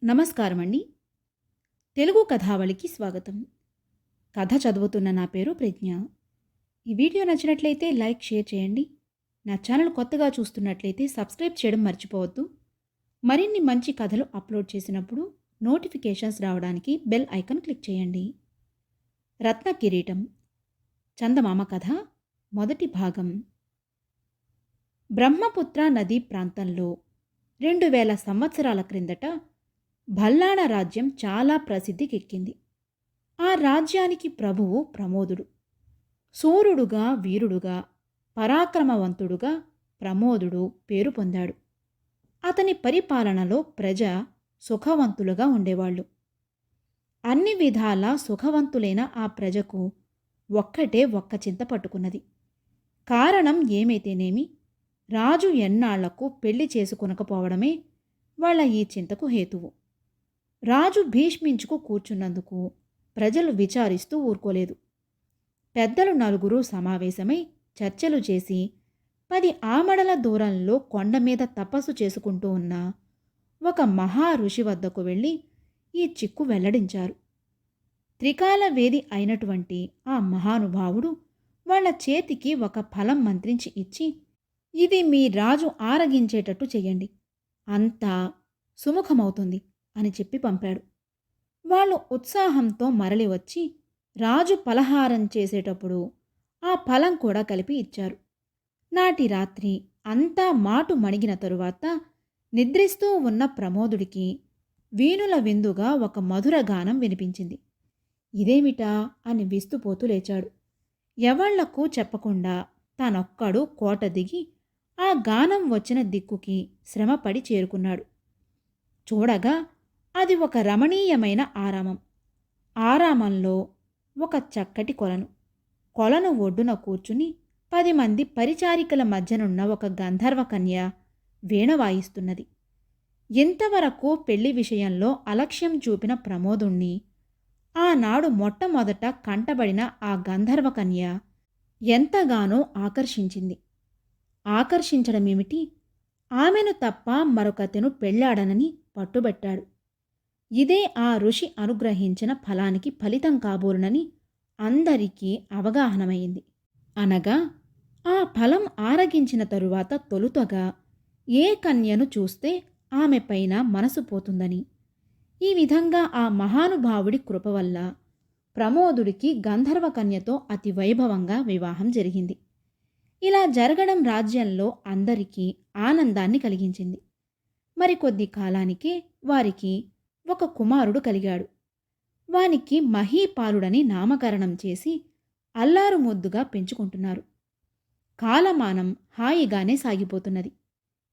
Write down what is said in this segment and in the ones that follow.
నమస్కారం అండి. తెలుగు కథావళికి స్వాగతం. కథ చదువుతున్న నా పేరు ప్రజ్ఞ. ఈ వీడియో నచ్చినట్లయితే లైక్, షేర్ చేయండి. నా ఛానల్ కొత్తగా చూస్తున్నట్లయితే సబ్స్క్రైబ్ చేయడం మర్చిపోవద్దు. మరిన్ని మంచి కథలు అప్లోడ్ చేసినప్పుడు నోటిఫికేషన్స్ రావడానికి బెల్ ఐకాన్ క్లిక్ చేయండి. రత్న కిరీటం చందమామ కథ మొదటి భాగం. బ్రహ్మపుత్ర నదీ ప్రాంతంలో 2000 సంవత్సరాల క్రిందట భల్లాణ రాజ్యం చాలా ప్రసిద్ధికెక్కింది. ఆ రాజ్యానికి ప్రభువు ప్రమోదుడు. సూర్యుడుగా, వీరుడుగా, పరాక్రమవంతుడుగా ప్రమోదుడు పేరు పొందాడు. అతని పరిపాలనలో ప్రజ సుఖవంతులుగా ఉండేవాళ్ళు. అన్ని విధాలా సుఖవంతులైన ఆ ప్రజకు ఒక్క చింత పట్టుకున్నది. కారణం ఏమైతేనేమి, రాజు ఎన్నాళ్లకు పెళ్లి చేసుకొనకపోవడమే వాళ్ళ ఈ చింతకు హేతువు. రాజు భీష్మించుకు కూర్చున్నందుకు ప్రజలు విచారిస్తూ ఊరుకోలేదు. పెద్దలు నలుగురు సమావేశమై చర్చలు చేసి 10 ఆమడల దూరంలో కొండమీద తపస్సు చేసుకుంటూ ఉన్న ఒక మహా ఋషి వద్దకు వెళ్ళి ఈ చిక్కు వెల్లడించారు. త్రికాల వేది అయినటువంటి ఆ మహానుభావుడు వాళ్ళ చేతికి ఒక ఫలం మంత్రించి ఇచ్చి, ఇది మీ రాజు ఆరగించేటట్టు చెయ్యండి, అంతా సుముఖమవుతుంది అని చెప్పి పంపాడు. వాళ్ళు ఉత్సాహంతో మరలి వచ్చి రాజు పలహారం చేసేటప్పుడు ఆ ఫలం కూడా కలిపి ఇచ్చారు. నాటి రాత్రి అంతా మాటు మణిగిన తరువాత నిద్రిస్తూ ఉన్న ప్రమోదుడికి వీణుల విందుగా ఒక మధుర గానం వినిపించింది. ఇదేమిటా అని విస్తుపోతూ లేచాడు. ఎవళ్లకు చెప్పకుండా తానొక్కడు కోట దిగి ఆ గానం వచ్చిన దిక్కుకి శ్రమపడి చేరుకున్నాడు. చూడగా అది ఒక రమణీయమైన ఆరామం. ఆరామంలో ఒక చక్కటి కొలను ఒడ్డున కూర్చుని 10 మంది పరిచారికల మధ్యనున్న ఒక గంధర్వ కన్య వీణ వాయిస్తున్నది. ఇంతవరకు పెళ్లి విషయంలో అలక్ష్యం చూపిన ప్రమోదుణ్ణి ఆనాడు మొట్టమొదట కంటబడిన ఆ గంధర్వ కన్య ఎంతగానో ఆకర్షించింది. ఆకర్షించడమేమిటి, ఆమెను తప్ప మరొకతెను పెళ్ళాడనని పట్టుబట్టాడు. ఇదే ఆ ఋషి అనుగ్రహించిన ఫలానికి ఫలితం కాబోలునని అందరికీ అవగాహనమైంది. అనగా ఆ ఫలం ఆరగించిన తరువాత తొలుతగా ఏ కన్యను చూస్తే ఆమెపైన మనసు పోతుందని. ఈ విధంగా ఆ మహానుభావుడి కృప వల్ల ప్రమోదుడికి గంధర్వ కన్యతో అతి వైభవంగా వివాహం జరిగింది. ఇలా జరగడం రాజ్యంలో అందరికీ ఆనందాన్ని కలిగించింది. మరికొద్ది కాలానికే వారికి ఒక కుమారుడు కలిగాడు. వానికి మహీపాలుడని నామకరణం చేసి అల్లారు ముద్దుగా పెంచుకుంటున్నారు. కాలమానం హాయిగానే సాగిపోతున్నది.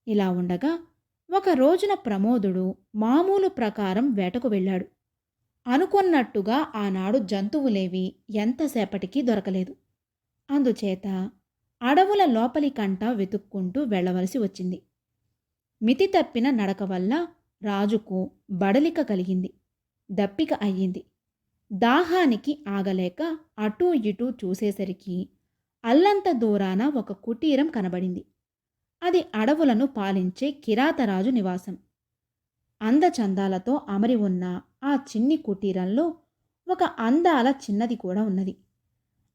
ఇలా ఉండగా ఒక రోజున ప్రమోదుడు మామూలు ప్రకారం వేటకు వెళ్ళాడు. అనుకొన్నట్టుగా ఆనాడు జంతువులేవి ఎంతసేపటికి దొరకలేదు. అందుచేత అడవుల లోపలికంట వెతుక్కుంటూ వెళ్లవలసి వచ్చింది. మితి తప్పిన నడక వల్ల రాజుకు బడలిక కలిగింది. దప్పిక అయ్యింది. దాహానికి ఆగలేక అటూ ఇటూ చూసేసరికి అల్లంత దూరాన ఒక కుటీరం కనబడింది. అది అడవులను పాలించే కిరాతరాజు నివాసం. అందచందాలతో అమరి ఉన్న ఆ చిన్ని కుటీరంలో ఒక అందాల చిన్నది కూడా ఉన్నది.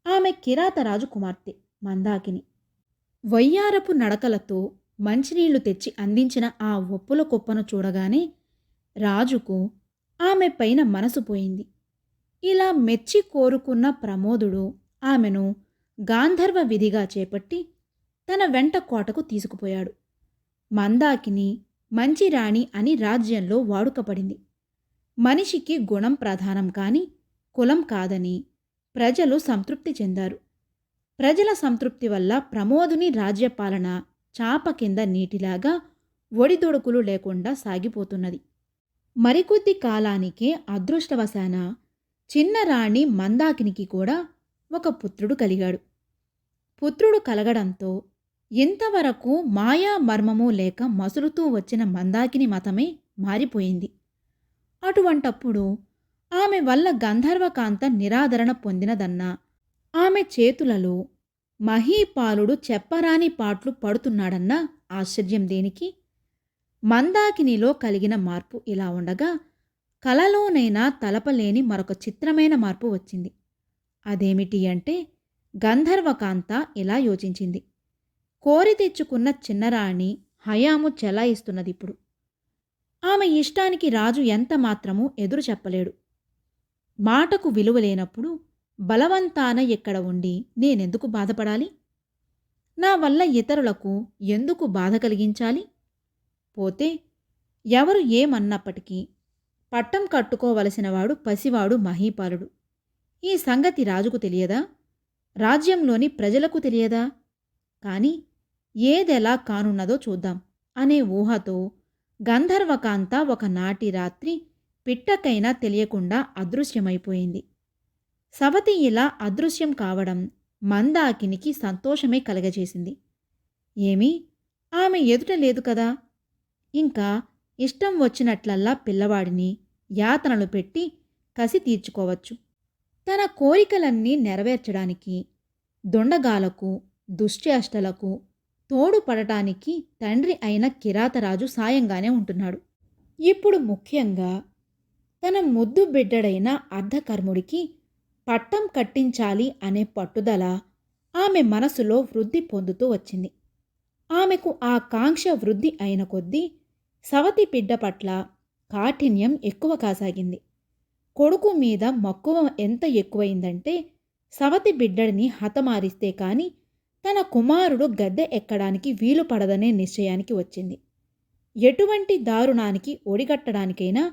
ఆమె కిరాతరాజు కుమార్తె మందాకిని. వయ్యారపు నడకలతో మంచినీళ్లు తెచ్చి అందించిన ఆ ఒప్పుల కుప్పను చూడగానే రాజుకు ఆమె పైన మనసు పోయింది. ఇలా మెచ్చి కోరుకున్న ప్రమోదుడు ఆమెను గాంధర్వ విధిగా చేపట్టి తన వెంట కోటకు తీసుకుపోయాడు. మందాకిని మంచి రాణి అని రాజ్యంలో వాడుకపడింది. మనిషికి గుణం ప్రధానం కాని కులం కాదని ప్రజలు సంతృప్తి చెందారు. ప్రజల సంతృప్తి వల్ల ప్రమోదుని రాజ్యపాలన చాప కింద నీటిలాగా ఒడిదొడుకులు లేకుండా సాగిపోతున్నది. మరికొద్ది కాలానికే అదృష్టవశాన చిన్నరాణి మందాకినికి కూడా ఒక పుత్రుడు కలిగాడు. పుత్రుడు కలగడంతో ఇంతవరకు మాయా మర్మము లేక మసులుతూ వచ్చిన మందాకిని మతమే మారిపోయింది. అటువంటప్పుడు ఆమె వల్ల గంధర్వకాంత నిరాదరణ పొందినదన్నా, ఆమె చేతులలో మహీపాలుడు చెప్పరాని పాట్లు పడుతున్నాడన్నా ఆశ్చర్యం దేనికి? మందాకినిలో కలిగిన మార్పు ఇలా ఉండగా, కలలోనైనా తలపలేని మరొక చిత్రమైన మార్పు వచ్చింది. అదేమిటి అంటే, గంధర్వకాంత ఇలా యోచించింది. కోరి తెచ్చుకున్న చిన్నరాణి హయాము చెలాయిస్తున్నదిప్పుడు. ఆమె ఇష్టానికి రాజు ఎంత మాత్రమూ ఎదురు చెప్పలేడు. మాటకు విలువలేనప్పుడు బలవంతాన ఇక్కడ ఉండి నేనెందుకు బాధపడాలి? నా వల్ల ఇతరులకు ఎందుకు బాధ కలిగించాలి? పోతే ఎవరు ఏమన్నప్పటికీ పట్టం కట్టుకోవలసినవాడు పసివాడు మహీపాలుడు. ఈ సంగతి రాజుకు తెలియదా? రాజ్యంలోని ప్రజలకు తెలియదా? కాని ఏదెలా కానున్నదో చూద్దాం అనే ఊహతో గంధర్వకాంత ఒకనాటి రాత్రి పిట్టకైనా తెలియకుండా అదృశ్యమైపోయింది. సవతి ఇలా అదృశ్యం కావడం మందాకినికి సంతోషమే కలగజేసింది. ఏమీ ఆమె ఎదుట లేదు కదా, ఇంకా ఇష్టం వచ్చినట్లల్లా పిల్లవాడిని యాతనలు పెట్టి కసి తీర్చుకోవచ్చు. తన కోరికలన్నీ నెరవేర్చడానికి దొండగాలకు, దుశ్చేష్టలకు తోడుపడటానికి తండ్రి అయిన కిరాతరాజు సాయంగానే ఉంటున్నాడు. ఇప్పుడు ముఖ్యంగా తన ముద్దు బిడ్డడైన అర్ధకర్ముడికి పట్టం కట్టించాలి అనే పట్టుదల ఆమె మనసులో వృద్ధి పొందుతూ వచ్చింది. ఆమెకు ఆ కాంక్ష వృద్ధి అయిన కొద్దీ సవతి బిడ్డ పట్ల కాఠిన్యం ఎక్కువ కాసాగింది. కొడుకు మీద మక్కువ ఎంత ఎక్కువైందంటే, సవతి బిడ్డడిని హతమారిస్తే కాని తన కుమారుడు గద్దె ఎక్కడానికి వీలు పడదనే నిశ్చయానికి వచ్చింది. ఎటువంటి దారుణానికి ఒడిగట్టడానికైనా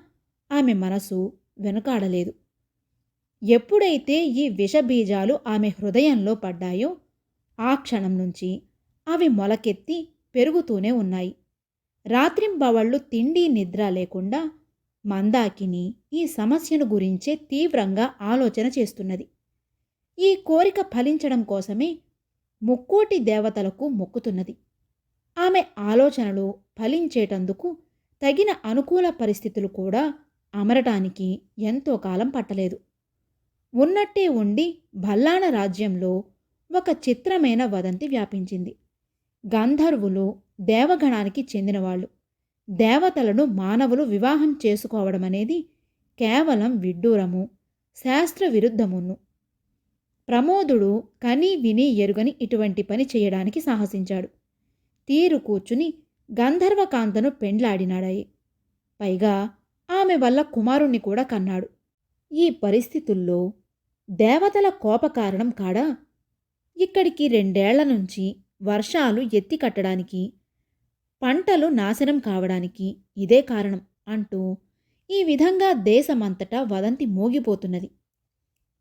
ఆమె మనసు వెనుకాడలేదు. ఎప్పుడైతే ఈ విషబీజాలు ఆమె హృదయంలో పడ్డాయో ఆ క్షణం నుంచి అవి మొలకెత్తి పెరుగుతూనే ఉన్నాయి. రాత్రింబవళ్ళు తిండి నిద్ర లేకుండా మందాకిని ఈ సమస్యను గురించే తీవ్రంగా ఆలోచన చేస్తున్నది. ఈ కోరిక ఫలించడం కోసమే ముక్కోటి దేవతలకు మొక్కుతున్నది. ఆమె ఆలోచనలు ఫలించేటందుకు తగిన అనుకూల పరిస్థితులు కూడా అమరటానికి ఎంతో కాలం పట్టలేదు. ఉన్నట్టే ఉండి భల్లాణ రాజ్యంలో ఒక చిత్రమైన వదంతి వ్యాపించింది. గంధర్వులు దేవగణానికి చెందినవాళ్ళు. దేవతలను మానవులు వివాహం చేసుకోవడమనేది కేవలం విడ్డూరము, శాస్త్ర విరుద్ధమును. ప్రమోదుడు కని విని ఎరుగని ఇటువంటి పని చేయడానికి సాహసించాడు. తీరు కూర్చుని గంధర్వకాంతను పెండ్లాడినాడాయి. పైగా ఆమె వల్ల కుమారుణ్ణి కూడా కన్నాడు. ఈ పరిస్థితుల్లో దేవతల కోపకారణం కాడా? ఇక్కడికి 2 ఏళ్ల నుంచి వర్షాలు ఎత్తి కట్టడానికి, పంటలు నాశనం కావడానికి ఇదే కారణం అంటూ ఈ విధంగా దేశమంతటా వదంతి మోగిపోతున్నది.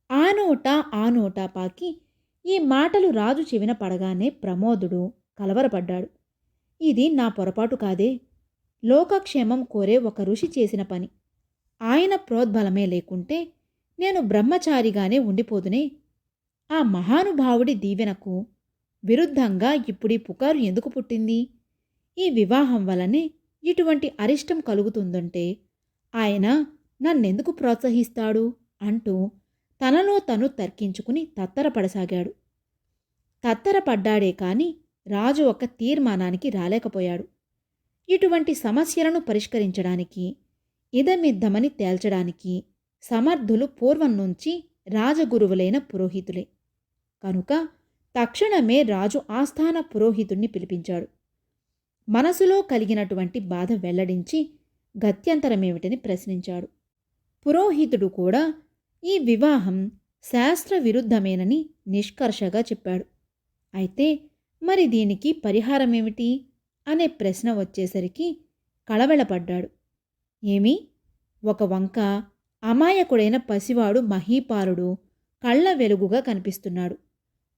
ఆ నోటా పాకి ఈ మాటలు రాజు చెవిన పడగానే ప్రమోదుడు కలవరపడ్డాడు. ఇది నా పొరపాటు కాదే, లోకక్షేమం కోరే ఒక ఋషి చేసిన పని. ఆయన ప్రోద్బలమే లేకుంటే నేను బ్రహ్మచారిగానే ఉండిపోదునే. ఆ మహానుభావుడి దీవెనకు విరుద్ధంగా ఇప్పుడీ పుకారు ఎందుకు పుట్టింది? ఈ వివాహం వలనే ఇటువంటి అరిష్టం కలుగుతుందంటే ఆయన నన్నెందుకు ప్రోత్సహిస్తాడు అంటూ తనలో తను తర్కించుకుని తత్తరపడసాగాడు. తత్తరపడ్డాడే కాని రాజు ఒక తీర్మానానికి రాలేకపోయాడు. ఇటువంటి సమస్యలను పరిష్కరించడానికి, ఇదమిద్దమని తేల్చడానికి సమర్థులు పూర్వం నుంచి రాజగురువులైన పురోహితులే. కనుక తక్షణమే రాజు ఆస్థాన పురోహితుణ్ణి పిలిపించాడు. మనసులో కలిగినటువంటి బాధ వెల్లడించి గత్యంతరమేమిటని ప్రశ్నించాడు. పురోహితుడు కూడా ఈ వివాహం శాస్త్ర విరుద్ధమేనని నిష్కర్షగా చెప్పాడు. అయితే మరి దీనికి పరిహారమేమిటి అనే ప్రశ్న వచ్చేసరికి కళవెళపడ్డాడు. ఏమీ, ఒక వంక అమాయకుడైన పసివాడు మహీపాలుడు కళ్ళ వెలుగుగా కనిపిస్తున్నాడు.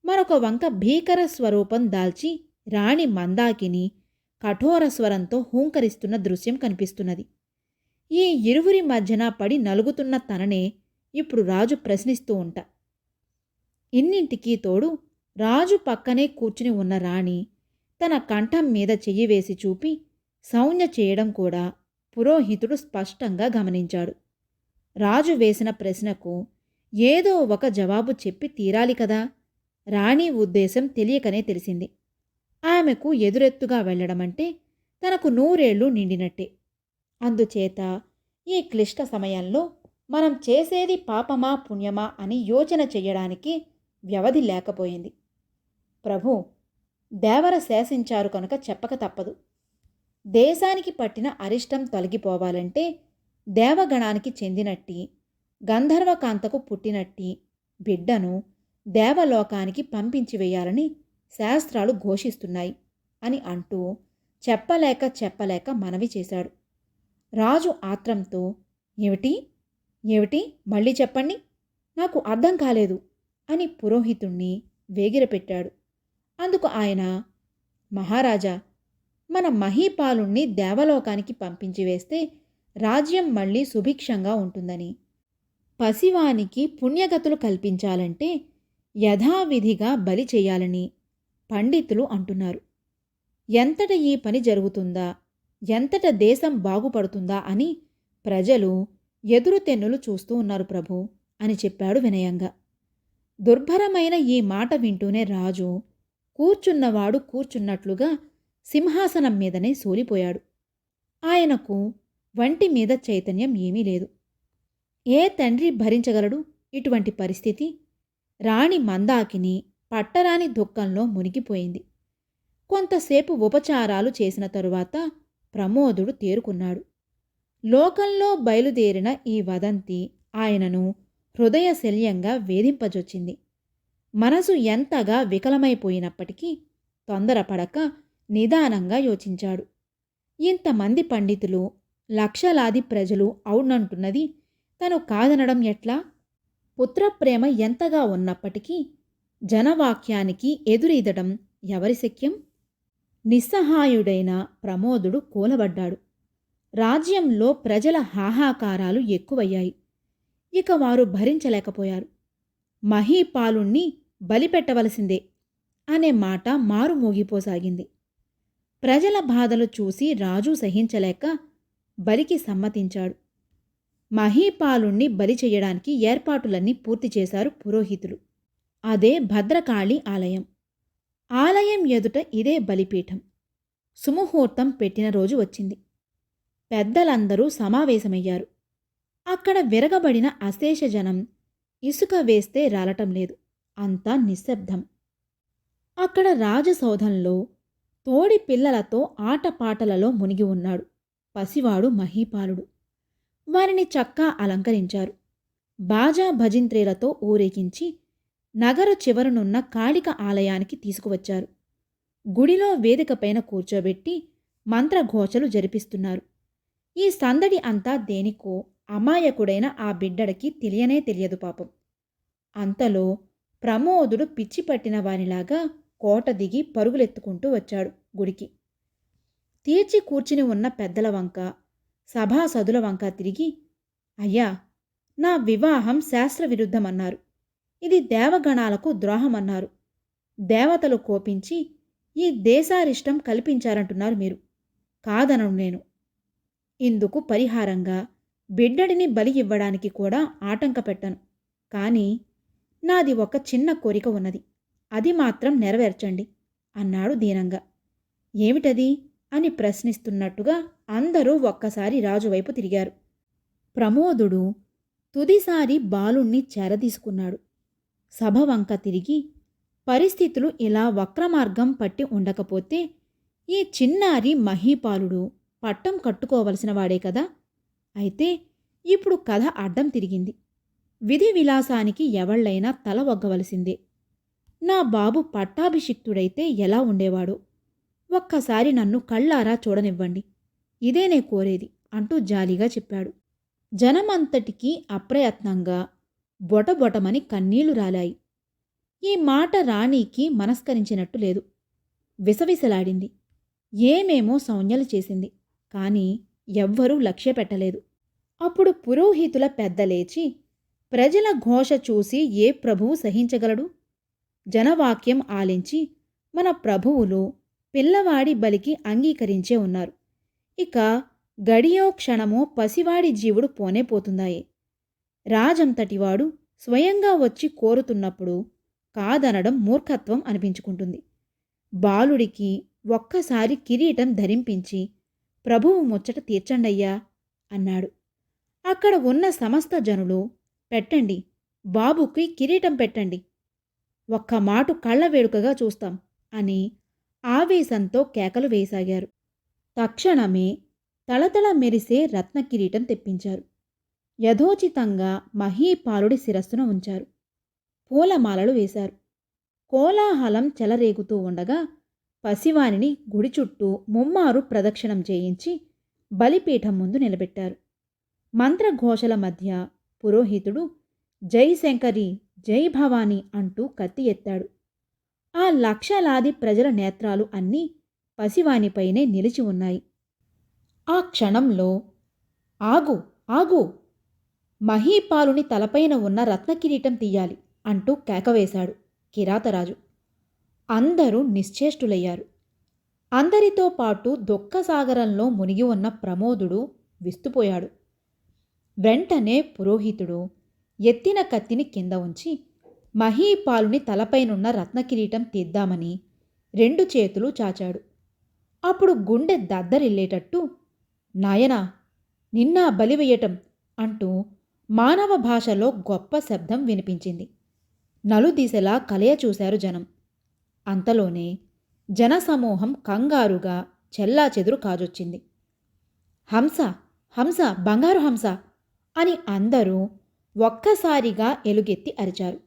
మరొక వంక భీకర స్వరూపం దాల్చి రాణి మందాకిని కఠోర స్వరంతో హూంకరిస్తున్న దృశ్యం కనిపిస్తున్నది. ఈ ఇరువురి మధ్యన పడి నలుగుతున్న తననే ఇప్పుడు రాజు ప్రశ్నిస్తూ ఉంటా. ఇన్నింటికీ తోడు రాజు పక్కనే కూర్చుని ఉన్న రాణి తన కంఠం మీద చెయ్యి వేసి చూపి సౌజ్ఞ చేయడం కూడా పురోహితుడు స్పష్టంగా గమనించాడు. రాజు వేసిన ప్రశ్నకు ఏదో ఒక జవాబు చెప్పి తీరాలి కదా. రాణి ఉద్దేశం తెలియకనే తెలిసింది. ఆమెకు ఎదురెత్తుగా వెళ్లడమంటే తనకు 100 ఏళ్ళు నిండినట్టే. అందుచేత ఈ క్లిష్ట సమయంలో మనం చేసేది పాపమా పుణ్యమా అని యోచన చెయ్యడానికి వ్యవధి లేకపోయింది. ప్రభు దేవర శాసించారు కనుక చెప్పక తప్పదు. దేశానికి పట్టిన అరిష్టం తొలగిపోవాలంటే దేవగణానికి చెందినట్టి గంధర్వకాంతకు పుట్టినట్టి బిడ్డను దేవలోకానికి పంపించి వేయాలని శాస్త్రాలు ఘోషిస్తున్నాయి అని అంటూ చెప్పలేక మనవి చేశాడు. రాజు ఆత్రంతో ఏమిటి ఏమిటి మళ్ళీ చెప్పండి, నాకు అర్థం కాలేదు అని పురోహితుణ్ణి వేగిరపెట్టాడు. అందుకు ఆయన, మహారాజా, మన మహీపాలుణ్ణి దేవలోకానికి పంపించి వేస్తే రాజ్యం మళ్ళీ సుభిక్షంగా ఉంటుందని, పసివానికి పుణ్యగతులు కల్పించాలంటే యథావిధిగా బలి చేయాలని పండితులు అంటున్నారు. ఎంతట ఈ పని జరుగుతుందా, ఎంతట దేశం బాగుపడుతుందా అని ప్రజలు ఎదురుతెన్నులు చూస్తూ ఉన్నారు ప్రభు అని చెప్పాడు వినయంగా. దుర్భరమైన ఈ మాట వింటూనే రాజు కూర్చున్నవాడు కూర్చున్నట్లుగా సింహాసనం మీదనే సోలిపోయాడు. ఆయనకు వంటి మీద చైతన్యం ఏమీ లేదు. ఏ తండ్రి భరించగలడు ఇటువంటి పరిస్థితి? రాణి మందాకిని పట్టరాని దుఃఖంలో మునిగిపోయింది. కొంతసేపు ఉపచారాలు చేసిన తరువాత ప్రమోదుడు తేరుకున్నాడు. లోకంలో బయలుదేరిన ఈ వదంతి ఆయనను హృదయశల్యంగా వేధింపజొచ్చింది. మనసు ఎంతగా వికలమైపోయినప్పటికీ తొందరపడక నిదానంగా యోచించాడు. ఇంతమంది పండితులు, లక్షలాది ప్రజలు అవునంటున్నది తను కాదనడం ఎట్లా? పుత్రప్రేమ ఎంతగా ఉన్నప్పటికీ జనవాక్యానికి ఎదురీదడం ఎవరి శక్యం? నిస్సహాయుడైన ప్రమోదుడు కూలబడ్డాడు. రాజ్యంలో ప్రజల హాహాకారాలు ఎక్కువయ్యాయి. ఇక వారు భరించలేకపోయారు. మహీపాలుణ్ణి బలిపెట్టవలసిందే అనే మాట మారుమోగిపోసాగింది. ప్రజల బాధలు చూసి రాజు సహించలేక బలికి సమ్మతించాడు. మహీపాలుణ్ణి బలి చెయ్యడానికి ఏర్పాటులన్నీ పూర్తి చేశారు పురోహితులు. అదే భద్రకాళి ఆలయం. ఆలయం ఎదుట ఇదే బలిపీఠం. సుముహూర్తం పెట్టిన రోజు వచ్చింది. పెద్దలందరూ సమావేశమయ్యారు. అక్కడ విరగబడిన అశేష జనం ఇసుక వేస్తే రాలటం లేదు. అంతా నిశ్శబ్దం. అక్కడ రాజసౌధంలో తోడి పిల్లలతో ఆటపాటలలో మునిగి ఉన్నాడు పసివాడు మహీపాలుడు. వారిని చక్కా అలంకరించారు. బాజా భజింత్రీలతో ఊరేగించి నగర చివరనున్న కాళిక ఆలయానికి తీసుకువచ్చారు. గుడిలో వేదికపైన కూర్చోబెట్టి మంత్రఘోషలు జరిపిస్తున్నారు. ఈ సందడి అంతా దేనికో అమాయకుడైన ఆ బిడ్డడికి తెలియనే తెలియదు పాపం. అంతలో ప్రమోదుడు పిచ్చి పట్టిన వానిలాగా కోట దిగి పరుగులెత్తుకుంటూ వచ్చాడు గుడికి. తీర్చి కూర్చుని ఉన్న పెద్దల వంక, సభాసదుల వంక తిరిగి, అయ్యా, నా వివాహం శాస్త్రవిరుద్ధమన్నారు. ఇది దేవగణాలకు ద్రోహమన్నారు. దేవతలు కోపించి ఈ దేశారిష్టం కల్పించారంటున్నారు మీరు. కాదనను నేను. ఇందుకు పరిహారంగా బిడ్డడిని బలి ఇవ్వడానికి కూడా ఆటంక పెట్టను. కానీ నాది ఒక చిన్న కోరిక ఉన్నది. అది మాత్రం నెరవేర్చండి అన్నాడు దీనంగా. ఏమిటది అని ప్రశ్నిస్తున్నట్టుగా అందరూ ఒక్కసారి రాజువైపు తిరిగారు. ప్రమోదుడు తుదిసారి బాలుణ్ణి చేరదీసుకున్నాడు. సభ వంక తిరిగి, పరిస్థితులు ఇలా వక్రమార్గం పట్టి ఉండకపోతే ఈ చిన్నారి మహీపాలుడు పట్టం కట్టుకోవలసిన వాడే కదా. అయితే ఇప్పుడు కథ అడ్డం తిరిగింది. విధి విలాసానికి ఎవళ్ళైనా తల ఒగ్గవలసిందే. నా బాబు పట్టాభిషిక్తుడైతే ఎలా ఉండేవాడో ఒక్కసారి నన్ను కళ్ళారా చూడనివ్వండి. ఇదేనే కోరేది అంటూ జాలిగా చెప్పాడు. జనమంతటికీ అప్రయత్నంగా బొటబొటమని కన్నీళ్లు రాలాయి. ఈ మాట రాణికి మనస్కరించినట్టు లేదు. విసవిసలాడింది. ఏమేమో సౌజ్ఞలు చేసింది. కాని ఎవ్వరూ లక్ష్యపెట్టలేదు. అప్పుడు పురోహితుల పెద్ద లేచి, ప్రజల ఘోష చూసి ఏ ప్రభువు సహించగలడు? జనవాక్యం ఆలించి మన ప్రభువులు పిల్లవాడి బలికి అంగీకరించే ఉన్నారు. ఇక గడియో క్షణమో పసివాడి జీవుడు పోనే పోతుందాయే. రాజంతటివాడు స్వయంగా వచ్చి కోరుతున్నప్పుడు కాదనడం మూర్ఖత్వం అనిపించుకుంటుంది. బాలుడికి ఒక్కసారి కిరీటం ధరింపించి ప్రభువు ముచ్చట తీర్చండయ్యా అన్నాడు. అక్కడ ఉన్న సమస్త జనులు పెట్టండి, బాబుకి కిరీటం పెట్టండి, ఒక్క మాటు కళ్ళ వేడుకగా చూస్తాం అని ఆవేశంతో కేకలు వేయసాగారు. తక్షణమే తళతళ మెరిసే రత్న కిరీటం తెప్పించారు. యథోచితంగా మహీపాలుడి శిరస్సున ఉంచారు. పూలమాలలు వేశారు. కోలాహలం చెలరేగుతూ ఉండగా పసివానిని గుడి చుట్టూ ముమ్మారు ప్రదక్షిణం చేయించి బలిపీఠం ముందు నిలబెట్టారు. మంత్రఘోషల మధ్య పురోహితుడు జై శంకరి, జై భవాని అంటూ కత్తి ఎత్తాడు. ఆ లక్షలాది ప్రజల నేత్రాలు అన్నీ పసివానిపైనే నిలిచి ఉన్నాయి. ఆ క్షణంలో ఆగు, ఆగు, మహీపాలుని తలపైన ఉన్న రత్నకిరీటం తీయాలి అంటూ కేకవేశాడు కిరాతరాజు. అందరూ నిశ్చేష్టులయ్యారు. అందరితో పాటు దుఃఖసాగరంలో మునిగి ఉన్న ప్రమోదుడు విస్తుపోయాడు. వెంటనే పురోహితుడు ఎత్తిన కత్తిని కింద ఉంచి మహీపాలుని తలపైనున్న రత్నకిరీటం తీద్దామని 2 చేతులు చాచాడు. అప్పుడు గుండె దద్దరిల్లేటట్టు నాయనా, నిన్నా బలివేయటం అంటూ మానవ భాషలో గొప్ప శబ్దం వినిపించింది. నలుదిశలా కలయ చూశారు జనం. అంతలోనే జనసమూహం కంగారుగా చెల్లాచెదురు కాజొచ్చింది. హంస, హంస, బంగారు హంస అని అందరూ ఒక్కసారిగా ఎలుగెత్తి అరిచారు.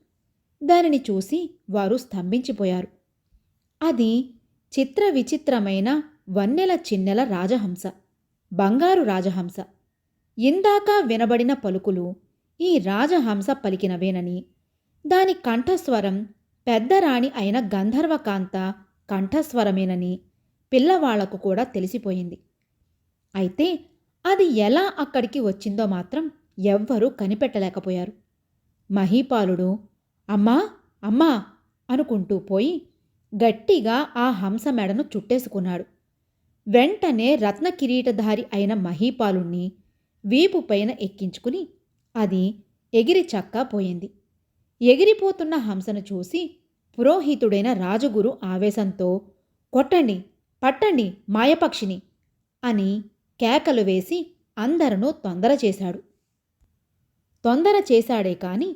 దానిని చూసి వారు స్తంభించిపోయారు. అది చిత్ర విచిత్రమైన వన్నెల చిన్నెల రాజహంస, బంగారు రాజహంస. ఇందాక వినబడిన పలుకులు ఈ రాజహంస పలికినవేనని, దాని కంఠస్వరం పెద్దరాణి అయిన గంధర్వకాంత కంఠస్వరమేనని పిల్లవాళ్లకు కూడా తెలిసిపోయింది. అయితే అది ఎలా అక్కడికి వచ్చిందో మాత్రం ఎవ్వరూ కనిపెట్టలేకపోయారు. మహీపాలుడు అమ్మా, అమ్మా అనుకుంటూ పోయి గట్టిగా ఆ హంస మెడను చుట్టేసుకున్నాడు. వెంటనే రత్న కిరీటధారి అయిన మహీపాలుణ్ణి వీపుపైన ఎక్కించుకుని అది ఎగిరి చక్కా పోయింది. ఎగిరిపోతున్న హంసను చూసి పురోహితుడైన రాజగురు ఆవేశంతో కొట్టండి, పట్టండి మాయపక్షిని అని కేకలు వేసి అందరనూ తొందర చేశాడు. తొందర చేశాడే కాని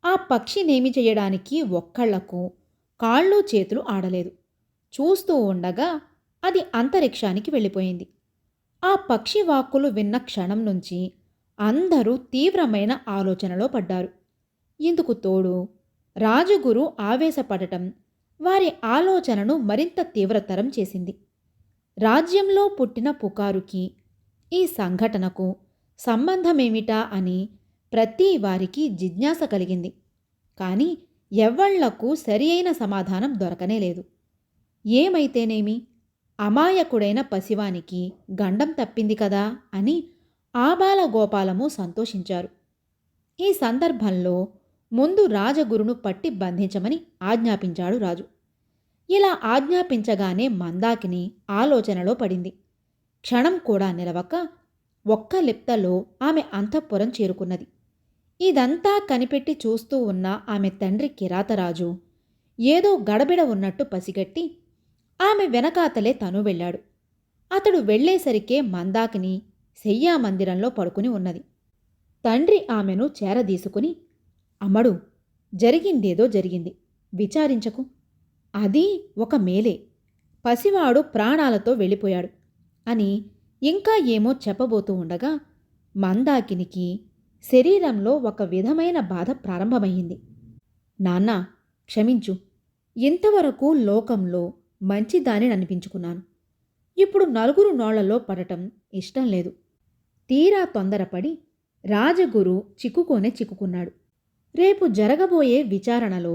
ఆ పక్షినేమి చేయడానికి ఒక్కళ్లకు కాళ్ళు చేతులు ఆడలేదు. చూస్తూ ఉండగా అది అంతరిక్షానికి వెళ్ళిపోయింది. ఆ పక్షి వాక్కులు విన్న క్షణం నుంచి అందరూ తీవ్రమైన ఆలోచనలో పడ్డారు. ఇందుకు తోడు రాజగురు ఆవేశపడటం వారి ఆలోచనను మరింత తీవ్రతరం చేసింది. రాజ్యంలో పుట్టిన పుకారుకి ఈ సంఘటనకు సంబంధమేమిటా అని ప్రతి వారికి జిజ్ఞాస కలిగింది. కానీ ఎవ్వళ్లకు సరి అయిన సమాధానం దొరకనేలేదు. ఏమైతేనేమి, అమాయకుడైన పసివానికి గండం తప్పింది కదా అని ఆబాలగోపాలము సంతోషించారు. ఈ సందర్భంలో ముందు రాజగురును పట్టి బంధించమని ఆజ్ఞాపించాడు రాజు. ఇలా ఆజ్ఞాపించగానే మందాకిని ఆలోచనలో పడింది. క్షణం కూడా నిలవక ఒక్క లిప్తలో ఆమె అంతఃపురం చేరుకున్నది. ఇదంతా కనిపెట్టి చూస్తూ ఉన్న ఆమె తండ్రి కిరాతరాజు ఏదో గడబిడ ఉన్నట్టు పసిగట్టి ఆమె వెనకాతలే తను వెళ్ళాడు. అతడు వెళ్లేసరికే మందాకిని శయ్యామందిరంలో పడుకుని ఉన్నది. తండ్రి ఆమెను చేరదీసుకుని, అమ్మడు, జరిగిందేదో జరిగింది, విచారించకు. అది ఒక మేలే, పసివాడు ప్రాణాలతో వెళ్ళిపోయాడు అని ఇంకా ఏమో చెప్పబోతూ ఉండగా మందాకినికి శరీరంలో ఒక విధమైన బాధ ప్రారంభమయ్యింది. నాన్నా, క్షమించు, ఇంతవరకు లోకంలో మంచిదానిని అనిపించుకున్నాను. ఇప్పుడు నలుగురు నోళ్లలో పడటం ఇష్టం లేదు. తీరా తొందరపడి రాజగురు చిక్కుకున్నాడు. రేపు జరగబోయే విచారణలో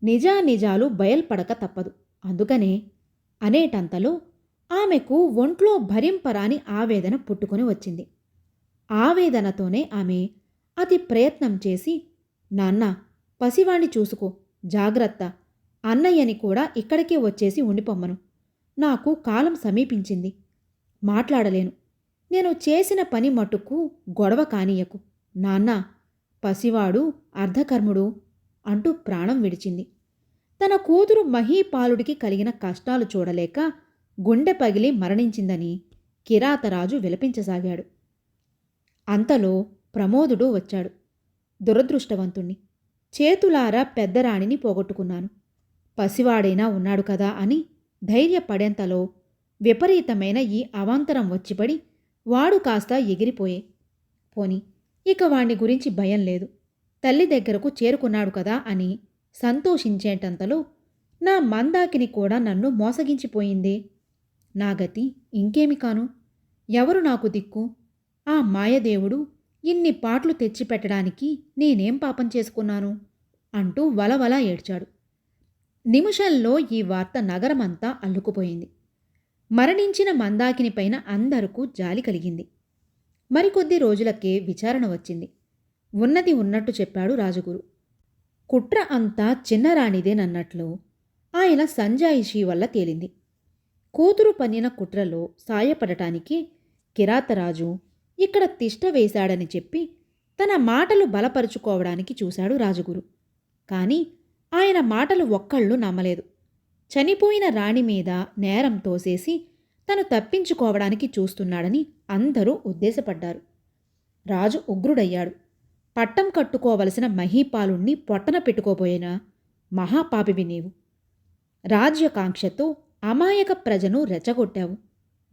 నిజానిజాలు బయల్పడక తప్పదు. అందుకనే అనేటంతలో ఆమెకు ఒంట్లో భరింపరాని ఆవేదన పుట్టుకొని వచ్చింది. ఆవేదనతోనే ఆమె అతి ప్రయత్నం చేసి, నాన్న, పసివాణ్ణి చూసుకో, జాగ్రత్త, అన్నయ్యని కూడా ఇక్కడికే వచ్చేసి ఉండిపోమ్మను. నాకు కాలం సమీపించింది, మాట్లాడలేను. నేను చేసిన పని మటుకు గొడవ కానీయకు. నాన్నా, పసివాడు అర్ధకర్ముడు అంటూ ప్రాణం విడిచింది. తన కూతురు మహీపాలుడికి కలిగిన కష్టాలు చూడలేక గుండె పగిలి మరణించిందని కిరాతరాజు విలపించసాగాడు. అంతలో ప్రమోదుడు వచ్చాడు. దురదృష్టవంతుణ్ణి. చేతులారా పెద్దరాణిని పోగొట్టుకున్నాను. పసివాడైనా ఉన్నాడు కదా అని ధైర్యపడేంతలో విపరీతమైన ఈ అవాంతరం వచ్చిపడి వాడు కాస్త ఎగిరిపోయే. పోని ఇక వాణ్ణి గురించి భయం లేదు, తల్లి దగ్గరకు చేరుకున్నాడు కదా అని సంతోషించేటంతలో నా మందాకిని కూడా నన్ను మోసగించిపోయిందే. నా గతి ఇంకేమి కాను? ఎవరు నాకు దిక్కు? ఆ మాయదేవుడు ఇన్ని పాట్లు తెచ్చిపెట్టడానికి నేనేం పాపం చేసుకున్నాను అంటూ వలవలా ఏడ్చాడు. నిమిషంలో ఈ వార్త నగరమంతా అల్లుకుపోయింది. మరణించిన మందాకినిపైన అందరికీ జాలి కలిగింది. మరికొద్ది రోజులకే విచారణ వచ్చింది. ఉన్నది ఉన్నట్టు చెప్పాడు రాజగురు. కుట్ర అంతా చిన్నరాణిదేనన్నట్లు ఆయన సంజాయిషీ వల్ల తేలింది. కూతురు పన్నిన కుట్రలో సాయపడటానికి కిరాతరాజు ఇక్కడ తిష్ట వేశాడని చెప్పి తన మాటలు బలపరుచుకోవడానికి చూశాడు రాజగురు. కాని ఆయన మాటలు ఒక్కళ్ళు నమ్మలేదు. చనిపోయిన రాణి మీద నేరం తోసేసి తను తప్పించుకోవడానికి చూస్తున్నాడని అందరూ ఉద్దేశపడ్డారు. రాజు ఉగ్రుడయ్యాడు. పట్టం కట్టుకోవలసిన మహీపాలుణ్ణి పొట్టన పెట్టుకోబోయినా మహాపాపివి నీవు. రాజ్యకాంక్షతో అమాయక ప్రజను రెచ్చగొట్టావు,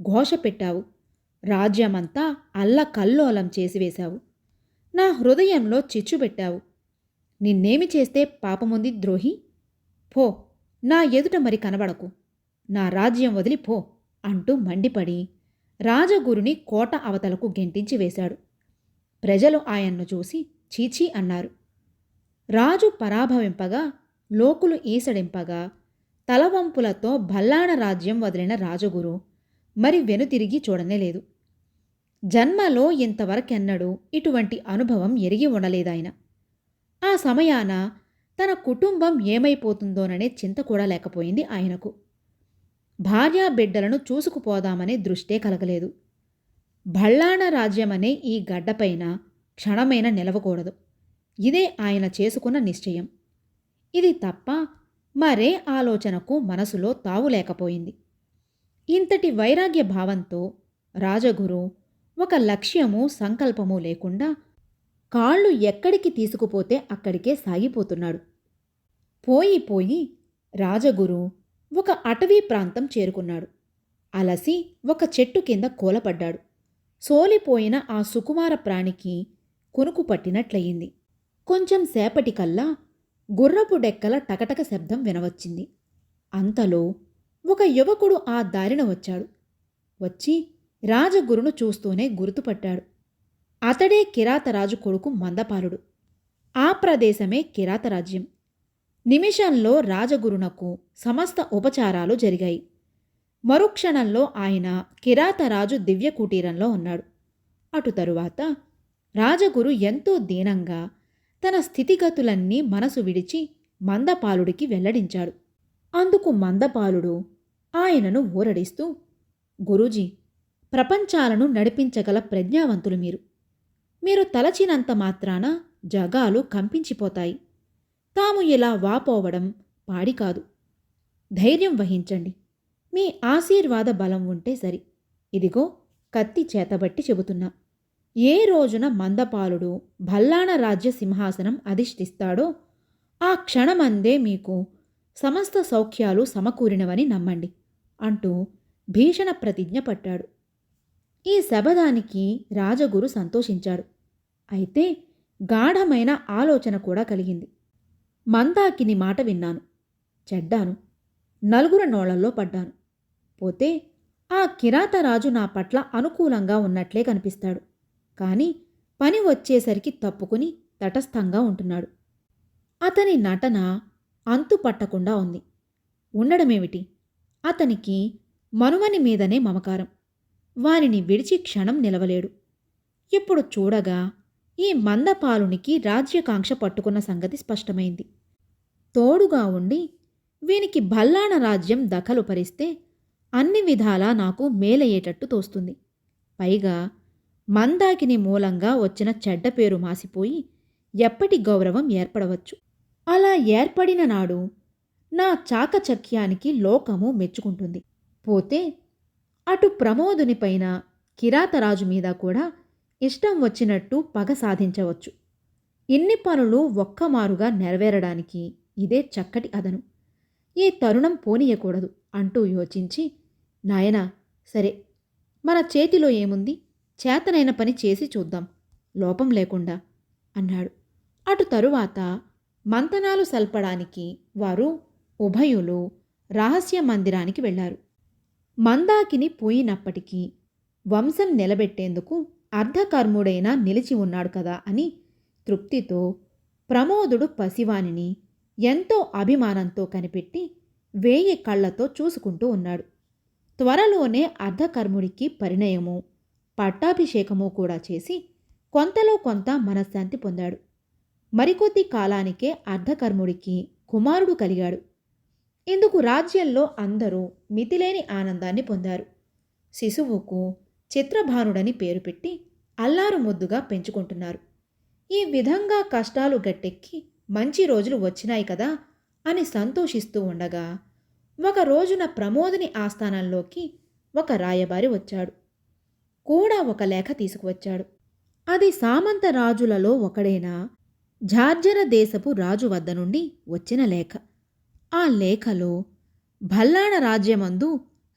ఘోష పెట్టావు, రాజ్యమంతా అల్లకల్లోలం చేసివేశావు, నా హృదయంలో చిచ్చుబెట్టావు. నిన్నేమి చేస్తే పాపముంది ద్రోహి? పో, నా ఎదుట మరి కనబడకు, నా రాజ్యం వదిలి పో అంటూ మండిపడి రాజగురుని కోట అవతలకు గెంటించి వేశాడు. ప్రజలు ఆయన్ను చూసి చీచీ అన్నారు. రాజు పరాభవింపగా, లోకులు ఈసడింపగా తలవంపులతో భల్లాణ రాజ్యం వదిలిన రాజగురు మరి వెనుతిరిగి చూడనేలేదు. జన్మలో ఇంతవరకెన్నడూ ఇటువంటి అనుభవం ఎరిగి ఉండలేదాయన. ఆ సమయాన తన కుటుంబం ఏమైపోతుందోననే చింత కూడా లేకపోయింది ఆయనకు. భార్యాబిడ్డలను చూసుకుపోదామనే దృష్టే కలగలేదు. భల్లాణ రాజ్యమనే ఈ గడ్డపైన క్షణమైన నిలవకూడదు. ఇదే ఆయన చేసుకున్న నిశ్చయం. ఇది తప్ప మరే ఆలోచనకు మనసులో తావులేకపోయింది. ఇంతటి వైరాగ్య భావంతో రాజగురు ఒక లక్ష్యము సంకల్పము లేకుండా కాళ్ళు ఎక్కడికి తీసుకుపోతే అక్కడికే సాగిపోతున్నాడు. పోయి పోయి రాజగురు ఒక అటవీ ప్రాంతం చేరుకున్నాడు. అలసి ఒక చెట్టు కింద కూలపడ్డాడు. సోలిపోయిన ఆ సుకుమార ప్రాణికి కునుకు పట్టినట్లయింది. కొంచెం సేపటికల్లా గుర్రపు డెక్కల టకటక శబ్దం వినవచ్చింది. అంతలో ఒక యువకుడు ఆ దారిన వచ్చాడు. వచ్చి రాజగురును చూస్తూనే గుర్తుపట్టాడు. అతడే కిరాతరాజు కొడుకు మందపాలుడు. ఆ ప్రదేశమే కిరాతరాజ్యం. నిమిషంలో రాజగురునకు సమస్త ఉపచారాలు జరిగాయి. మరుక్షణంలో ఆయన కిరాతరాజు దివ్యకుటీరంలో ఉన్నాడు. అటు తరువాత రాజగురు ఎంతో దీనంగా తన స్థితిగతులన్నీ మనసు విడిచి మందపాలుడికి వెల్లడించాడు. అందుకు మందపాలుడు ఆయనను ఊరడిస్తూ, గురూజీ, ప్రపంచాలను నడిపించగల ప్రజ్ఞావంతులు మీరు. మీరు తలచినంత మాత్రాన జగాలు కంపించిపోతాయి. తాము ఇలా వాపోవడం పాడికాదు. ధైర్యం వహించండి. మీ ఆశీర్వాద బలం ఉంటే సరి. ఇదిగో కత్తి చేతబట్టి చెబుతున్నా. ఏ రోజున మందపాలుడు భల్లాణ రాజ్య సింహాసనం అధిష్ఠిస్తాడో ఆ క్షణమందే మీకు సమస్త సౌఖ్యాలు సమకూరినవని నమ్మండి అంటూ భీషణ ప్రతిజ్ఞ పట్టాడు. ఈ శబదానికి రాజగురు సంతోషించాడు. అయితే గాఢమైన ఆలోచన కూడా కలిగింది. మందాకిని మాట విన్నాను, చెడ్డాను, నలుగురు నోళ్లలో పడ్డాను. పోతే ఆ కిరాతరాజు నా పట్ల అనుకూలంగా ఉన్నట్లే కనిపిస్తాడు. కాని పని వచ్చేసరికి తప్పుకుని తటస్థంగా ఉంటున్నాడు. అతని నటన అంతు పట్టకుండా ఉంది. ఉండడమేమిటి, అతనికి మనుమని మీదనే మమకారం. వారిని విడిచి క్షణం నిలవలేడు. ఇప్పుడు చూడగా ఈ మందపాలునికి రాజ్యకాంక్ష పట్టుకున్న సంగతి స్పష్టమైంది. తోడుగా ఉండి వీనికి భల్లాణ రాజ్యం దఖలు పరిస్తే అన్ని విధాలా నాకు మేలయ్యేటట్టు తోస్తుంది. పైగా మందాకిని మూలంగా వచ్చిన చెడ్డ పేరు మాసిపోయి ఎప్పటి గౌరవం ఏర్పడవచ్చు. అలా ఏర్పడిన నాడు నా చాకచక్యానికి లోకము మెచ్చుకుంటుంది. పోతే అటు ప్రమోదునిపైన కిరాతరాజు మీద కూడా ఇష్టం వచ్చినట్టు పగ సాధించవచ్చు. ఇన్ని పనులు ఒక్కమారుగా నెరవేరడానికి ఇదే చక్కటి అదను. ఈ తరుణం పోనీయకూడదు అంటూ యోచించి, నాయనా, సరే, మన చేతిలో ఏముంది, చేతనైన పని చేసి చూద్దాం, లోపం లేకుండా అన్నాడు. అటు తరువాత మంతనాలు సల్పడానికి వారు ఉభయులు రహస్య మందిరానికి వెళ్లారు. మందాకిని పోయినప్పటికీ వంశం నిలబెట్టేందుకు అర్ధకర్ముడైనా నిలిచి ఉన్నాడు కదా అని తృప్తితో ప్రమోదుడు పసివానిని ఎంతో అభిమానంతో కనిపెట్టి 1000 కళ్లతో చూసుకుంటూ ఉన్నాడు. త్వరలోనే అర్ధకర్ముడికి పరిణయము, పట్టాభిషేకము కూడా చేసి కొంతలో కొంత మనశ్శాంతి పొందాడు. మరికొద్ది కాలానికే అర్ధకర్ముడికి కుమారుడు కలిగాడు. ఇందుకు రాజ్యంలో అందరూ మితిలేని ఆనందాన్ని పొందారు. శిశువుకు చిత్రభానుడని పేరు పెట్టి అల్లారు ముద్దుగా పెంచుకుంటున్నారు. ఈ విధంగా కష్టాలు గట్టెక్కి మంచి రోజులు వచ్చినాయి కదా అని సంతోషిస్తూ ఉండగా ఒక రోజున ప్రమోదుని ఆస్థానంలోకి ఒక రాయబారి వచ్చాడు. కూడా ఒక లేఖ తీసుకువచ్చాడు. అది సామంత రాజులలో ఒకడైన ఝార్జర దేశపు రాజు వద్ద నుండి వచ్చిన లేఖ. ఆ లేఖలో భల్లాణ రాజ్యమందు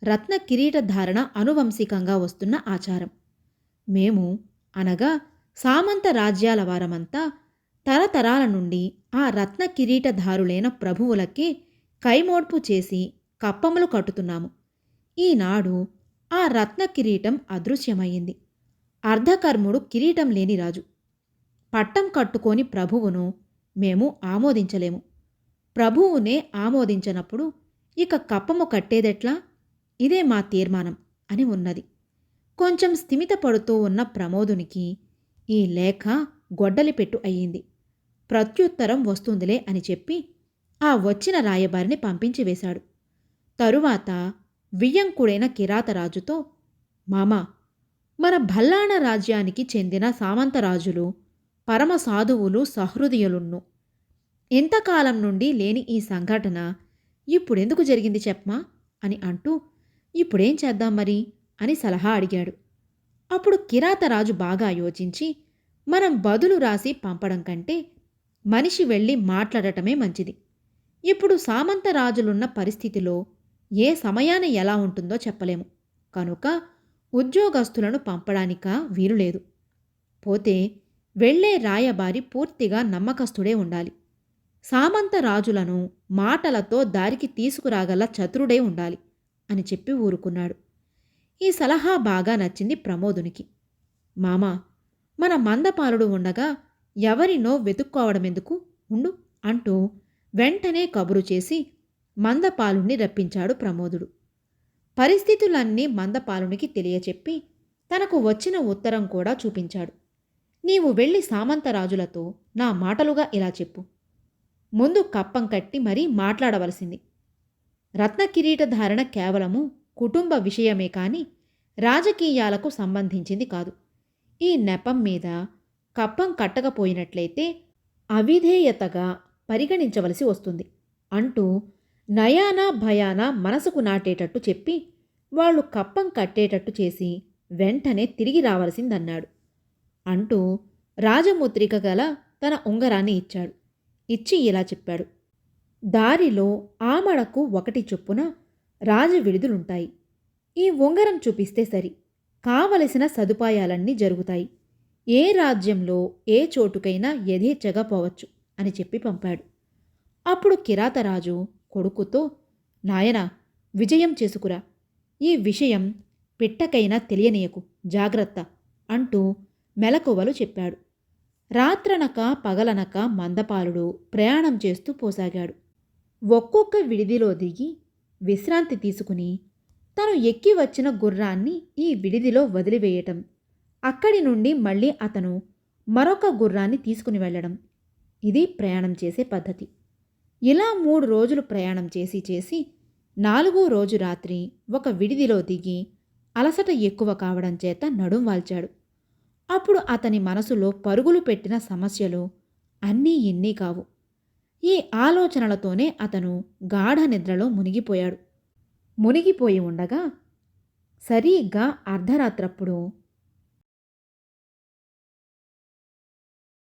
రత్న కిరీటధారణ అనువంశికంగా వస్తున్న ఆచారం. మేము అనగా సామంత రాజ్యాల వారమంతా తరతరాల నుండి ఆ రత్న కిరీటధారులైన ప్రభువులకే కైమోడ్పు చేసి కప్పములు కట్టుతున్నాము. ఈనాడు ఆ రత్న కిరీటం అదృశ్యమయ్యింది. అర్ధకర్ముడు కిరీటం లేని రాజు. పట్టం కట్టుకోని ప్రభువును మేము ఆమోదించలేము. ప్రభువునే ఆమోదించనప్పుడు ఇక కప్పము కట్టేదెట్లా? ఇదే మా తీర్మానం అని ఉన్నది. కొంచెం స్థిమితపడుతూ ఉన్న ప్రమోదునికి ఈ లేఖ గొడ్డలిపెట్టు అయ్యింది. ప్రత్యుత్తరం వస్తుందిలే అని చెప్పి ఆ వచ్చిన రాయబారిని పంపించి వేశాడు. తరువాత వియ్యంకుడైన కిరాతరాజుతో, మామా, మన భల్లాణ రాజ్యానికి చెందిన సామంతరాజులు పరమ సాధువులు, సహృదయులున్ను. ఇంతకాలం నుండి లేని ఈ సంఘటన ఇప్పుడెందుకు జరిగింది చెప్పమా అని అంటూ, ఇప్పుడేం చేద్దాం మరి అని సలహా అడిగాడు. అప్పుడు కిరాతరాజు బాగా యోచించి, మనం బదులు రాసి పంపడం కంటే మనిషి వెళ్ళి మాట్లాడటమే మంచిది. ఇప్పుడు సామంతరాజులున్న పరిస్థితిలో ఏ సమయాన ఎలా ఉంటుందో చెప్పలేము కనుక ఉద్యోగస్తులను పంపడానిక వీలులేదు. పోతే వెళ్లే రాయబారి పూర్తిగా నమ్మకస్తుడే ఉండాలి. సామంతరాజులను మాటలతో దారికి తీసుకురాగల చతురుడే ఉండాలి అని చెప్పి ఊరుకున్నాడు. ఈ సలహా బాగా నచ్చింది ప్రమోదునికి. మామా, మన మందపాలుడు ఉండగా ఎవరినో వెతుక్కోవడమెందుకు, ఉండు అంటూ వెంటనే కబురు చేసి మందపాలుణ్ణి రప్పించాడు ప్రమోదుడు. పరిస్థితులన్నీ మందపాలునికి తెలియచెప్పి తనకు వచ్చిన ఉత్తరం కూడా చూపించాడు. నీవు వెళ్ళి సామంతరాజులతో నా మాటలుగా ఇలా చెప్పు. ముందు కప్పం కట్టి మరీ మాట్లాడవలసింది. రత్నకిరీటధారణ కేవలము కుటుంబ విషయమే కాని రాజకీయాలకు సంబంధించింది కాదు. ఈ నెపం మీద కప్పం కట్టకపోయినట్లయితే అవిధేయతగా పరిగణించవలసి వస్తుంది అంటూ నయానా భయానా మనసుకు నాటేటట్టు చెప్పి వాళ్ళు కప్పం కట్టేటట్టు చేసి వెంటనే తిరిగి రావలసిందన్నాడు అంటూ రాజముద్రిక గల తన ఉంగరాన్ని ఇచ్చాడు. ఇచ్చి ఇలా చెప్పాడు. దారిలో ఆమడకు 1 చొప్పున రాజవిడిదులుంటాయి. ఈ ఉంగరం చూపిస్తే సరి, కావలసిన సదుపాయాలన్నీ జరుగుతాయి. ఏ రాజ్యంలో ఏ చోటుకైనా యథేచ్ఛగా పోవచ్చు అని చెప్పి పంపాడు. అప్పుడు కిరాతరాజు కొడుకుతో, నాయనా, విజయం చేసుకురా. ఈ విషయం పిట్టకైనా తెలియనీయకు, జాగ్రత్త అంటూ మెలకువలు చెప్పాడు. రాత్రనక పగలనక మందపాలుడు ప్రయాణం చేస్తూ పోసాగాడు. ఒక్కొక్క విడిదిలో దిగి విశ్రాంతి తీసుకుని తను ఎక్కి వచ్చిన గుర్రాన్ని ఈ విడిదిలో వదిలివేయటం, అక్కడి నుండి మళ్ళీ అతను మరొక గుర్రాన్ని తీసుకుని వెళ్ళడం, ఇది ప్రయాణం చేసే పద్ధతి. ఇలా 3 రోజులు ప్రయాణం చేసి 4వ రోజు రాత్రి ఒక విడిదిలో దిగి అలసట ఎక్కువ కావడం చేత నడుం వాల్చాడు. అప్పుడు అతని మనసులో పరుగులు పెట్టిన సమస్యలు అన్నీ ఇన్నీ కావు. ఈ ఆలోచనలతోనే అతను గాఢ నిద్రలో మునిగిపోయాడు. మునిగిపోయి ఉండగా సరిగ్గా అర్ధరాత్రప్పుడు